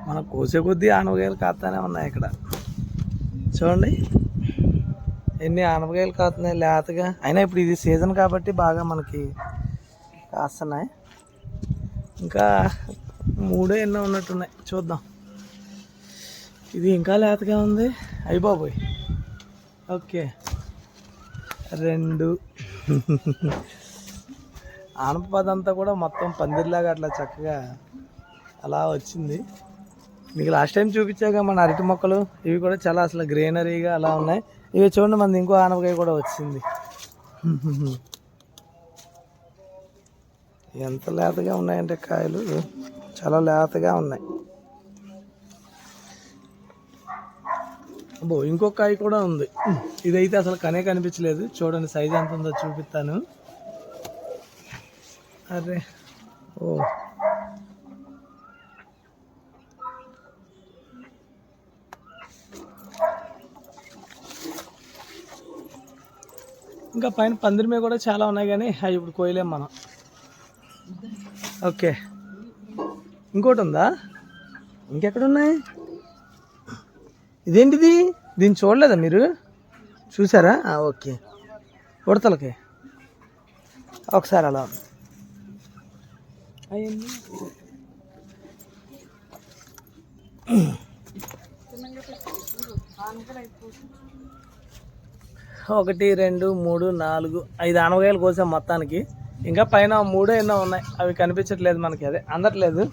మన కోసే కొద్దీ ఆనపకాయలు కాస్తానే ఉన్నాయి ఇక్కడ. చూడండి ఎన్ని ఆనపకాయలు కాస్తున్నాయి లేతగా. అయినా ఇప్పుడు ఇది సీజన్ కాబట్టి బాగా మనకి కాస్తున్నాయి. ఇంకా 3 ఎన్నో ఉన్నట్టున్నాయి, చూద్దాం. ఇది ఇంకా లేతగా ఉంది. అయ్య బాబోయ్. ఓకే 2 ఆనపదంతా కూడా మొత్తం పందిరిలాగా అట్లా చక్కగా అలా వచ్చింది. మీకు లాస్ట్ టైం చూపించాక మన అరటి మొక్కలు ఇవి కూడా చాలా అసలు గ్రీనరీగా అలా ఉన్నాయి. ఇవి చూడండి మనది ఇంకో ఆనపకాయ కూడా వచ్చింది. ఎంత లేతగా ఉన్నాయంటే కాయలు చాలా లేతగా ఉన్నాయి. అబ్బో ఇంకొక కాయ కూడా ఉంది. ఇదైతే అసలు కనిపించలేదు. చూడండి సైజ్ ఎంత ఉందో చూపిస్తాను. అరే ఓ ఇంకా పైన పందిరి మీద కూడా చాలా ఉన్నాయి కానీ అవి ఇప్పుడు కోయలేం మనం. ఓకే ఇంకోటి ఉందా? ఇంకెక్కడున్నాయి? ఇదేంటిది? దీన్ని చూడలేదా మీరు? చూసారా? ఓకే ఉడతలకి ఒకసారి అలా అయ్యింది. 1 2 3 4 5 ఆనపకాయలు కోసాం మొత్తానికి. ఇంకా పైన 3 ఎన్నో ఉన్నాయి, అవి కనిపించట్లేదు మనకి, అదే అందట్లేదు.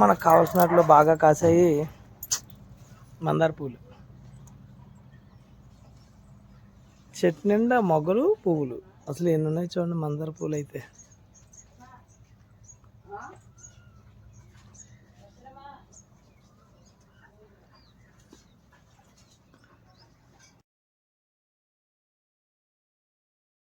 మనకు కావాల్సినట్లు బాగా కాసాయి మందార పూలు. చెట్టు నిండా మొగ్గలు పువ్వులు. అసలు ఎన్ని ఉన్నాయి చూడండి మందార పూలు అయితే.